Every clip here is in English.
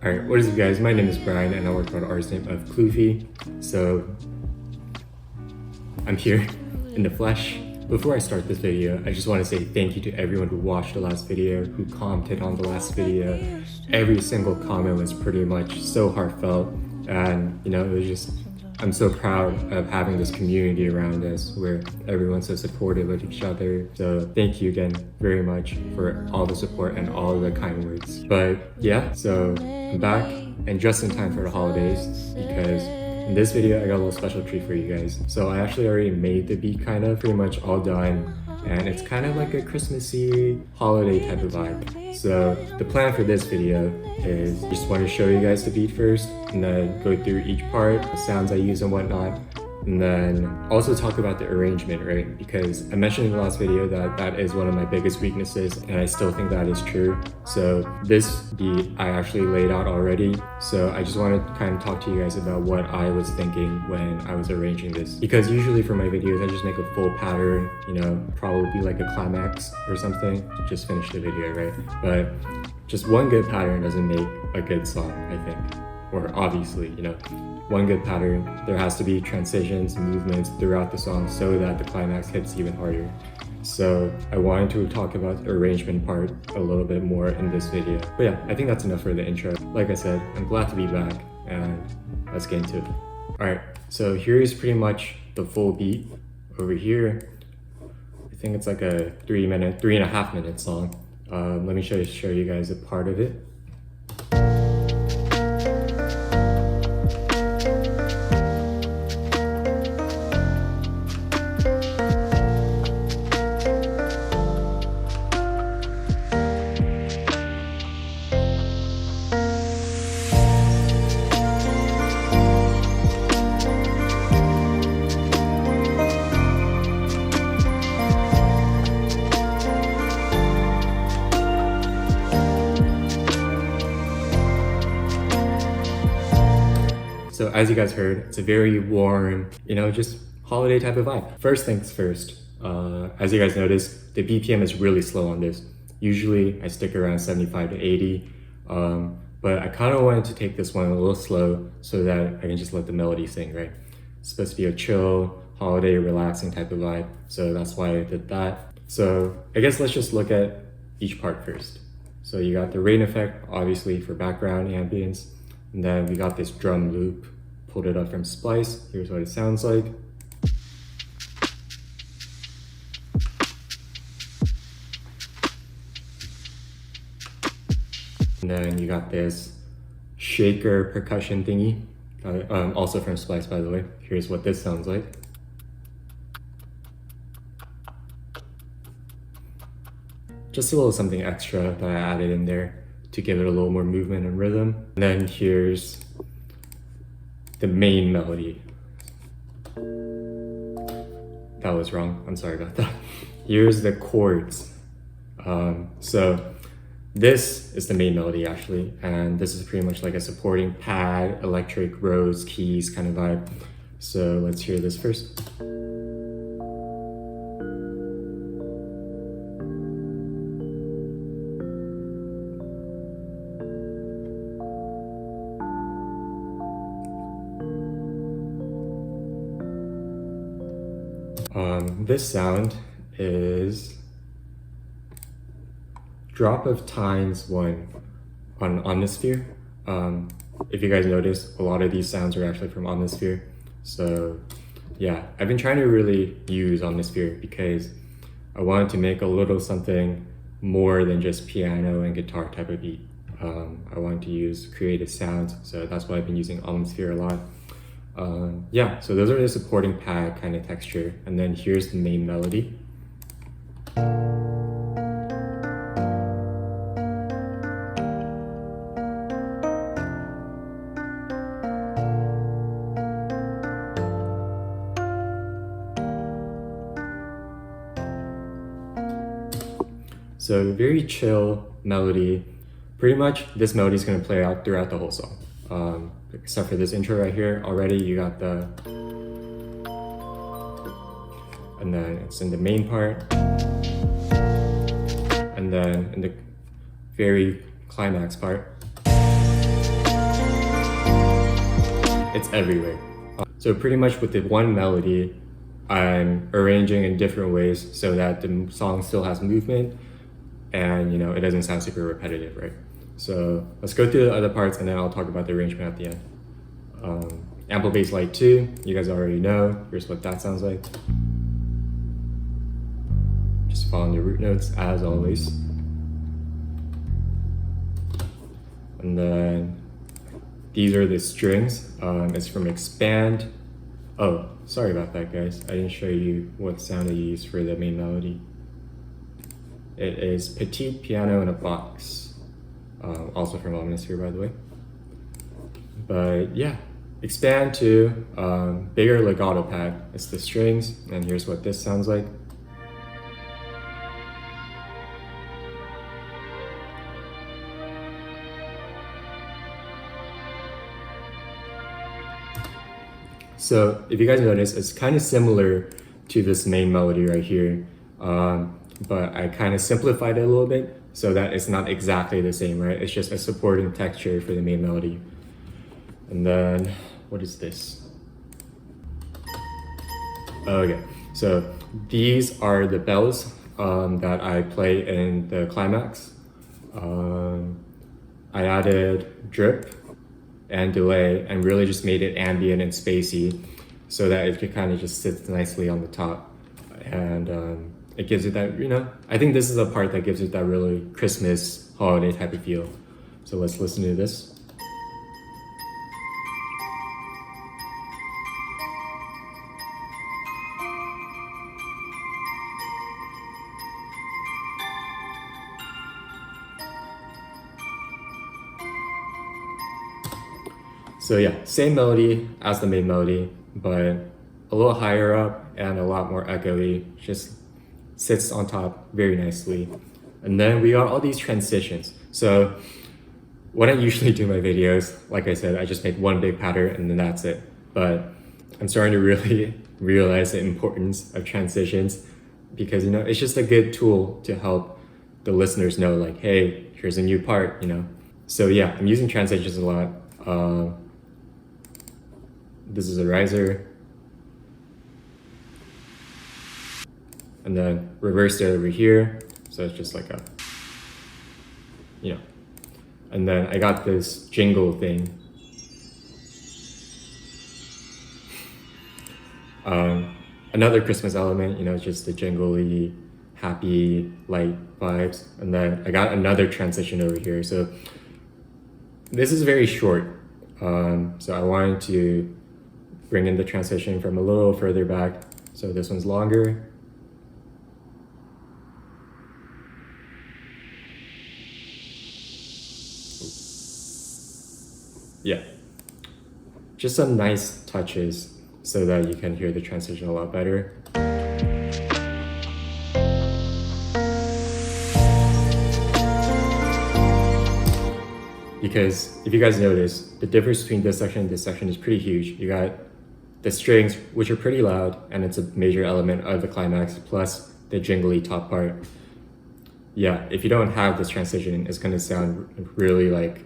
Alright, what is up guys? My name is Brian and I work on the artist name of Cloophie. So, I'm here in the flesh. Before I start this video, I just want to say thank you to everyone who watched the last video, who commented on the last video. Every single comment was pretty much so heartfelt, and it was just, I'm so proud of having this community around us where everyone's so supportive of each other. So thank you again very much for all the support and all the kind words. But yeah, so I'm back and just in time for the holidays, because in this video I got a little special treat for you guys. So I actually already made the beat pretty much all done, and it's kind of like a Christmassy holiday type of vibe. So the plan for this video is just want to show you guys the beat first, and then go through each part, the sounds I use and whatnot, and then also talk about the arrangement, right? Because I mentioned in the last video that that is one of my biggest weaknesses, and I still think that is true. So this beat I actually laid out already, so I just want to kind of talk to you guys about what I was thinking when I was arranging this. Because usually for my videos I just make a full pattern, probably like a climax or something to just finish the video, right? But just one good pattern doesn't make a good song, I think. Or obviously, one good pattern, there has to be transitions, movements throughout the song so that the climax hits even harder. So I wanted to talk about the arrangement part a little bit more in this video. But yeah, I think that's enough for the intro. Like I said, I'm glad to be back, and let's get into it. Alright, so here's pretty much the full beat. Over here, I think it's like a 3.5 minute song. Let me show you guys a part of it. So as you guys heard, it's a very warm, just holiday type of vibe. First things first, as you guys noticed, the BPM is really slow on this. Usually I stick around 75 to 80, but I kind of wanted to take this one a little slow so that I can just let the melody sing, right? It's supposed to be a chill, holiday, relaxing type of vibe, so that's why I did that. So I guess let's just look at each part first. So you got the rain effect, obviously for background ambience. And then we got this drum loop, pulled it up from Splice. Here's what it sounds like. And then you got this shaker percussion thingy, also from Splice, by the way. Here's what this sounds like. Just a little something extra that I added in there to give it a little more movement and rhythm. And then here's the main melody. That was wrong, I'm sorry about that. Here's the chords. So this is the main melody actually, and this is pretty much like a supporting pad, electric rose keys kind of vibe. So let's hear this first. This sound is drop of tines 1 on Omnisphere. If you guys notice, a lot of these sounds are actually from Omnisphere. So yeah, I've been trying to really use Omnisphere because I wanted to make a little something more than just piano and guitar type of beat. I wanted to use creative sounds, so that's why I've been using Omnisphere a lot. Yeah, so those are the supporting pad kind of texture, and then here's the main melody. So very chill melody. Pretty much this melody is going to play out throughout the whole song. Except for this intro right here, already you got the, and then it's in the main part, and then in the very climax part, it's everywhere. So pretty much with the one melody, I'm arranging in different ways so that the song still has movement and it doesn't sound super repetitive, right? So let's go through the other parts and then I'll talk about the arrangement at the end. Ample bass light 2, you guys already know. Here's what that sounds like. Just following the root notes as always. And then these are the strings. It's from Expand. Oh, sorry about that, guys. I didn't show you what sound I used for the main melody. It is Petite Piano in a Box. Also from Omnisphere, by the way. But yeah, Expand to bigger legato pad. It's the strings, and here's what this sounds like. So if you guys notice, it's kind of similar to this main melody right here, but I kind of simplified it a little bit so that it's not exactly the same, right? It's just a supporting texture for the main melody. And then, what is this? Okay, so these are the bells that I play in the climax. I added drip and delay and really just made it ambient and spacey so that it kind of just sits nicely on the top, and it gives it that, I think this is the part that gives it that really Christmas holiday type of feel. So let's listen to this. So yeah, same melody as the main melody, but a little higher up and a lot more echoey, just sits on top very nicely. And then we got all these transitions. So when I usually do my videos, like I said, I just make one big pattern and then that's it. But I'm starting to really realize the importance of transitions because, it's just a good tool to help the listeners know like, hey, here's a new part, So yeah, I'm using transitions a lot. This is a riser. And then reversed it over here. So it's just like And then I got this jingle thing. Another Christmas element, just the jingly, happy, light vibes. And then I got another transition over here. So this is very short. So I wanted to bring in the transition from a little further back. So this one's longer. Yeah, just some nice touches so that you can hear the transition a lot better. Because if you guys notice, the difference between this section and this section is pretty huge. You got the strings, which are pretty loud, and it's a major element of the climax, plus the jingly top part. Yeah, if you don't have this transition, it's gonna sound really like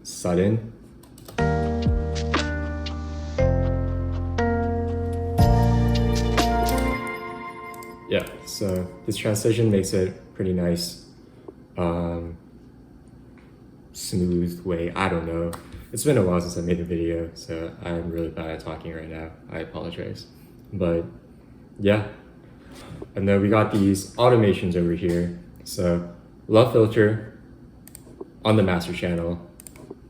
sudden. Yeah, so this transition makes it pretty nice. Smooth way, I don't know. It's been a while since I made a video, so I'm really bad at talking right now. I apologize. But yeah. And then we got these automations over here. So low filter on the master channel,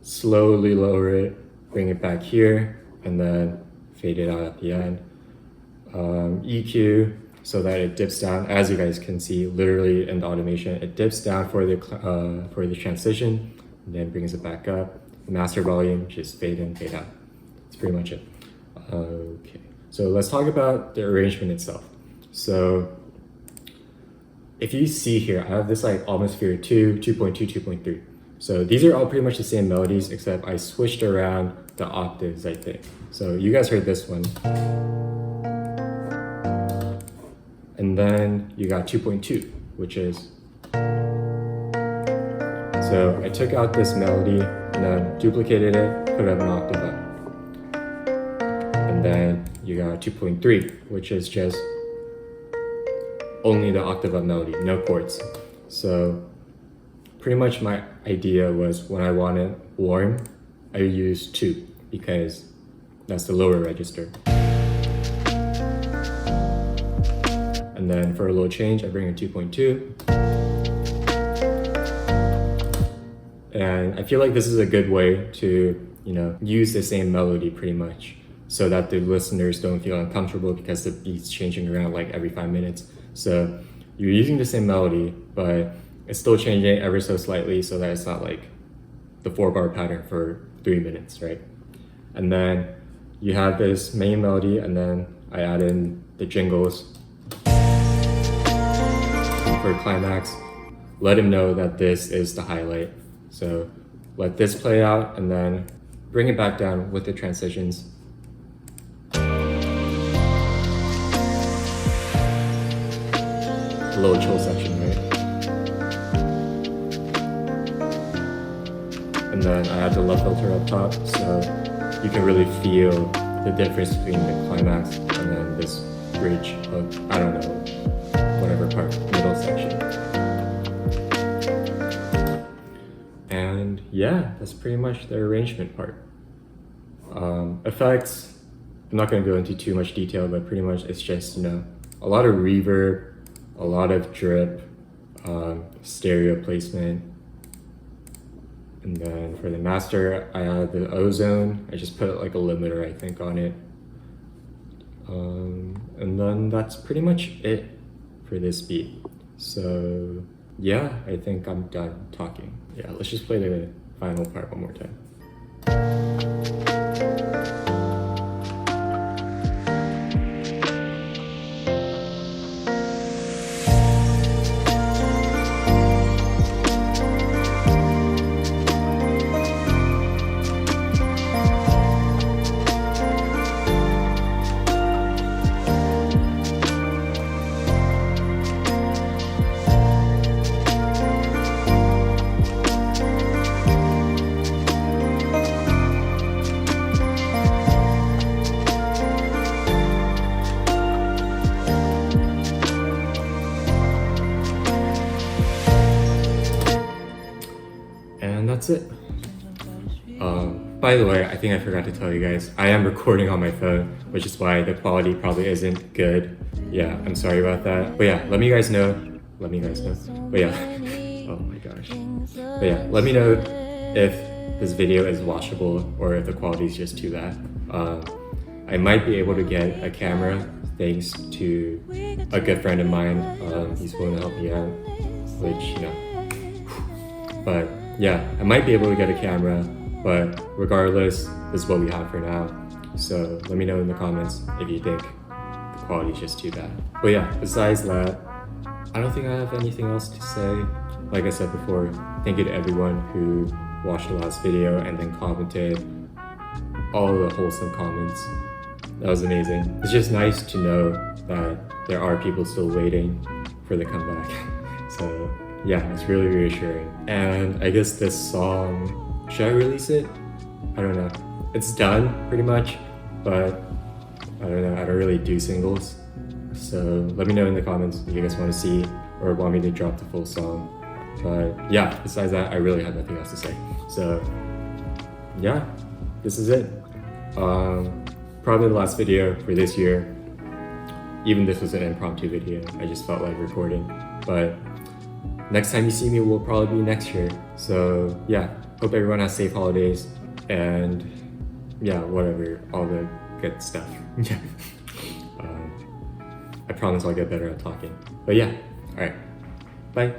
slowly lower it, bring it back here, and then fade it out at the end. EQ, so that it dips down, as you guys can see, literally in the automation, it dips down for the transition, and then brings it back up. The master volume, just fade in, fade out. That's pretty much it. Okay, so let's talk about the arrangement itself. So if you see here, I have this like Omnisphere 2, 2.2, 2.3. So these are all pretty much the same melodies, except I switched around the octaves, I think. So you guys heard this one. And then you got 2.2, which is... So I took out this melody and then duplicated it, put it up an octave up. And then you got 2.3, which is just only the octave up melody, no chords. So pretty much my idea was when I want it warm, I use 2 because that's the lower register. And then for a little change, I bring in 2.2. And I feel like this is a good way to, use the same melody pretty much so that the listeners don't feel uncomfortable because the beat's changing around like every 5 minutes. So you're using the same melody, but it's still changing ever so slightly so that it's not like the 4-bar pattern for 3 minutes, right? And then you have this main melody, and then I add in the jingles for climax. Let him know that this is the highlight. So let this play out and then bring it back down with the transitions. A little chill section, right? And then I add the love filter up top so you can really feel the difference between the climax and then this bridge of, I don't know, whatever part, middle section. And yeah, that's pretty much the arrangement part. Effects, I'm not going to go into too much detail, but pretty much it's just, a lot of reverb, a lot of drip, stereo placement. And then for the master, I added the ozone. I just put like a limiter, I think, on it. And then that's pretty much it for this beat. So yeah, I think I'm done talking. Yeah, let's just play the final part one more time. And that's it. By the way, I think I forgot to tell you guys, I am recording on my phone, which is why the quality probably isn't good. Yeah, I'm sorry about that. But yeah, let me guys know. But yeah, oh my gosh. But yeah, let me know if this video is watchable or if the quality is just too bad. I might be able to get a camera thanks to a good friend of mine. He's willing to help me out, which, but yeah, I might be able to get a camera, but regardless, this is what we have for now. So let me know in the comments if you think the quality is just too bad. But yeah, besides that, I don't think I have anything else to say. Like I said before, thank you to everyone who watched the last video and then commented all the wholesome comments. That was amazing. It's just nice to know that there are people still waiting for the comeback. So yeah, it's really reassuring. And I guess this song, should I release it? I don't know. It's done pretty much, but I don't know. I don't really do singles. So let me know in the comments if you guys want to see or want me to drop the full song. But yeah, besides that, I really have nothing else to say. So yeah, this is it. Probably the last video for this year. Even this was an impromptu video. I just felt like recording. But next time you see me will probably be next year. So yeah, hope everyone has safe holidays and yeah, whatever, all the good stuff. I promise I'll get better at talking. But yeah, all right, bye.